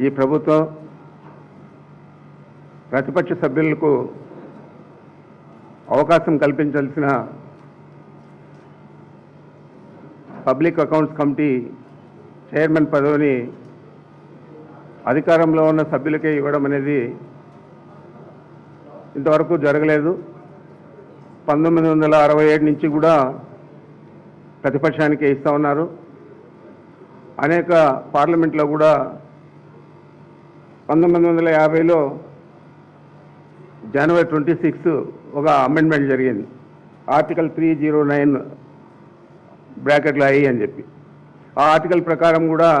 ఈ ప్రభుత్వం ప్రతిపక్ష సభ్యులకు అవకాశం కల్పించాల్సిన పబ్లిక్ అకౌంట్స్ కమిటీ చైర్మన్ పదవిని అధికారంలో ఉన్న సభ్యులకే ఇవ్వడం అనేది ఇంతవరకు జరగలేదు. 1967 నుంచి కూడా ప్రతిపక్షానికే ఇస్తూ ఉన్నారు. అనేక పార్లమెంట్లో కూడా 1950లో జనవరి 26 ఒక అమెండ్మెంట్ జరిగింది. ఆర్టికల్ 309 బ్రాకెట్లో అయ్యి అని చెప్పి ఆ ఆర్టికల్ ప్రకారం కూడా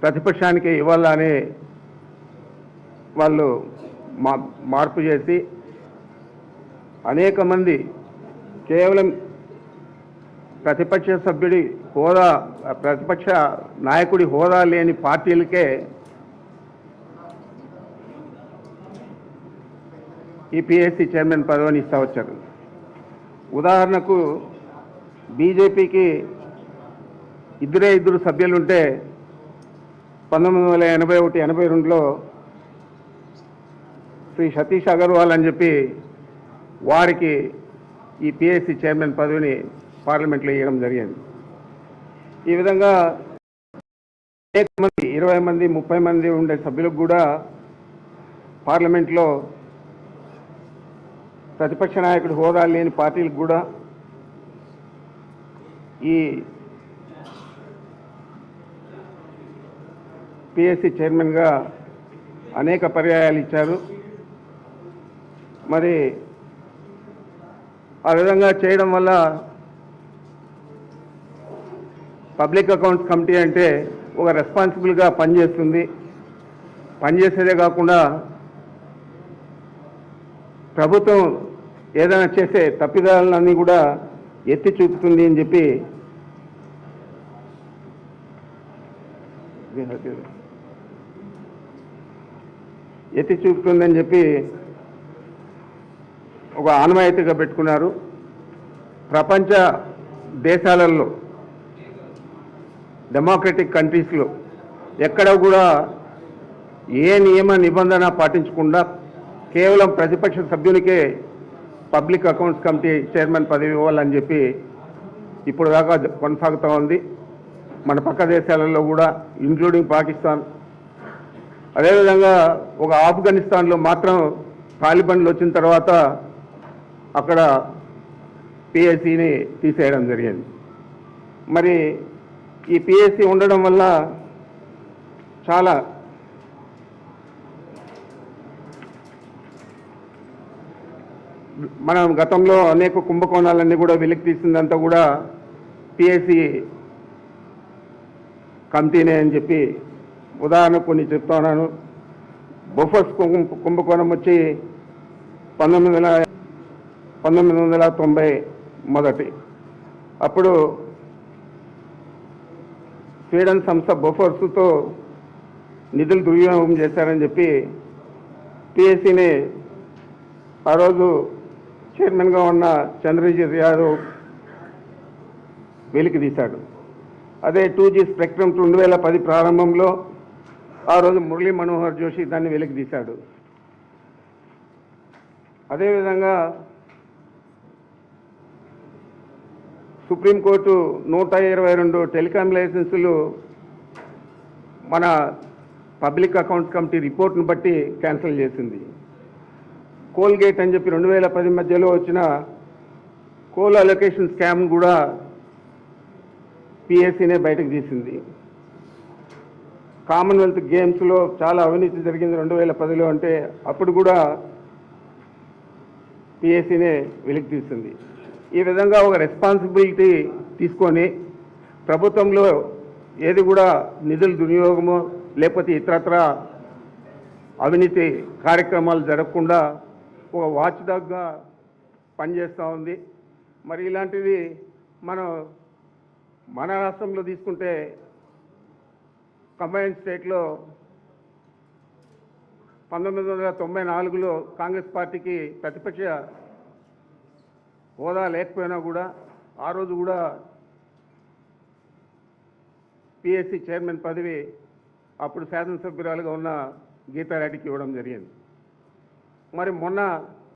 ప్రతిపక్షానికి ఇవ్వాలని వాళ్ళు మార్పు చేసి అనేక మంది కేవలం ప్రతిపక్ష సభ్యుడి హోదా, ప్రతిపక్ష నాయకుడి హోదా లేని పార్టీలకే ఈ పిఎస్సి చైర్మన్ పదవిని ఇస్తూ వచ్చారు. ఉదాహరణకు బీజేపీకి ఇద్దరు సభ్యులుంటే 1981-82లో శ్రీ సతీష్ అగర్వాల్ అని చెప్పి వారికి ఈ పిఎస్సి చైర్మన్ పదవిని పార్లమెంట్లో ఇవ్వడం జరిగింది. ఈ విధంగా అనేక మంది 20 మంది 30 మంది ఉండే సభ్యులకు కూడా పార్లమెంట్లో ప్రతిపక్ష నాయకుడి హోదా లేని పార్టీలకు కూడా ఈ పిఎస్సి చైర్మన్గా అనేక పర్యాయాలు ఇచ్చారు. మరి ఆ విధంగా చేయడం వల్ల పబ్లిక్ అకౌంట్స్ కమిటీ అంటే ఒక రెస్పాన్సిబుల్గా పనిచేస్తుంది. పనిచేసేదే కాకుండా ప్రభుత్వం ఏదైనా చేసే తప్పిదాలన్నీ కూడా ఎత్తి చూపుతుంది అని చెప్పి ఒక ఆనవాయితీగా పెట్టుకున్నారు. ప్రపంచ దేశాలలో డెమోక్రటిక్ కంట్రీస్లో ఎక్కడ కూడా ఏ నియమ నిబంధన పాటించకుండా కేవలం ప్రతిపక్ష సభ్యునికే పబ్లిక్ అకౌంట్స్ కమిటీ చైర్మన్ పదవి ఇవ్వాలని చెప్పి ఇప్పుడు దాకా కొనసాగుతూ ఉంది. మన పక్క దేశాలలో కూడా ఇంక్లూడింగ్ పాకిస్తాన్. అదేవిధంగా ఒక ఆఫ్ఘనిస్తాన్లో మాత్రం తాలిబాన్లు వచ్చిన తర్వాత అక్కడ పిఎస్సిని తీసేయడం జరిగింది. మరి ఈ పిఎస్సి ఉండడం వల్ల చాలా మనం గతంలో అనేక కుంభకోణాలన్నీ కూడా వెలికి తీసిందంతా కూడా పిఎస్సి కమిటీనే అని చెప్పి ఉదాహరణ కొన్ని చెప్తున్నాను. బొఫర్స్ కుంభకోణం వచ్చి 1990 మొదటి అప్పుడు స్వీడన్ సంస్థ బొఫర్స్తో నిధులు దుర్వినియోగం చేశారని చెప్పి పిఎస్సిని ఆ రోజు చైర్మన్గా ఉన్న చంద్రజిత్ యాదవ్ వెలికి తీశాడు. అదే 2G స్పెక్ట్రమ్ 2010 ప్రారంభంలో ఆ రోజు మురళీ మనోహర్ జోషి దాన్ని వెలికి తీశాడు. అదేవిధంగా సుప్రీంకోర్టు 122 టెలికాం లైసెన్సులు మన పబ్లిక్ అకౌంట్స్ కమిటీ రిపోర్ట్ను బట్టి క్యాన్సిల్ చేసింది. కోల్గేట్ అని చెప్పి 2010 మధ్యలో వచ్చిన కోల్ అలొకేషన్ స్కామ్ కూడా పిఎస్సినే బయటకు తీసింది. కామన్వెల్త్ గేమ్స్లో చాలా అవినీతి జరిగింది 2010లో అంటే అప్పుడు కూడా పిఎస్సినే వెలికి తీసింది. ఈ విధంగా ఒక రెస్పాన్సిబిలిటీ తీసుకొని ప్రభుత్వంలో ఏది కూడా నిధుల దుర్వినియోగము లేకపోతే ఇతరత్ర అవినీతి కార్యక్రమాలు జరగకుండా ఒక వాచ్ డాగ్గా పనిచేస్తూ ఉంది. మరి ఇలాంటివి మన రాష్ట్రంలో తీసుకుంటే కంబైన్డ్ స్టేట్లో 1994లో కాంగ్రెస్ పార్టీకి ప్రతిపక్ష హోదా లేకపోయినా కూడా ఆ రోజు కూడా పిఎస్సి చైర్మన్ పదవి అప్పుడు శాసనసభ్యురాలుగా ఉన్న గీతారెడ్డికి ఇవ్వడం జరిగింది. మరి మొన్న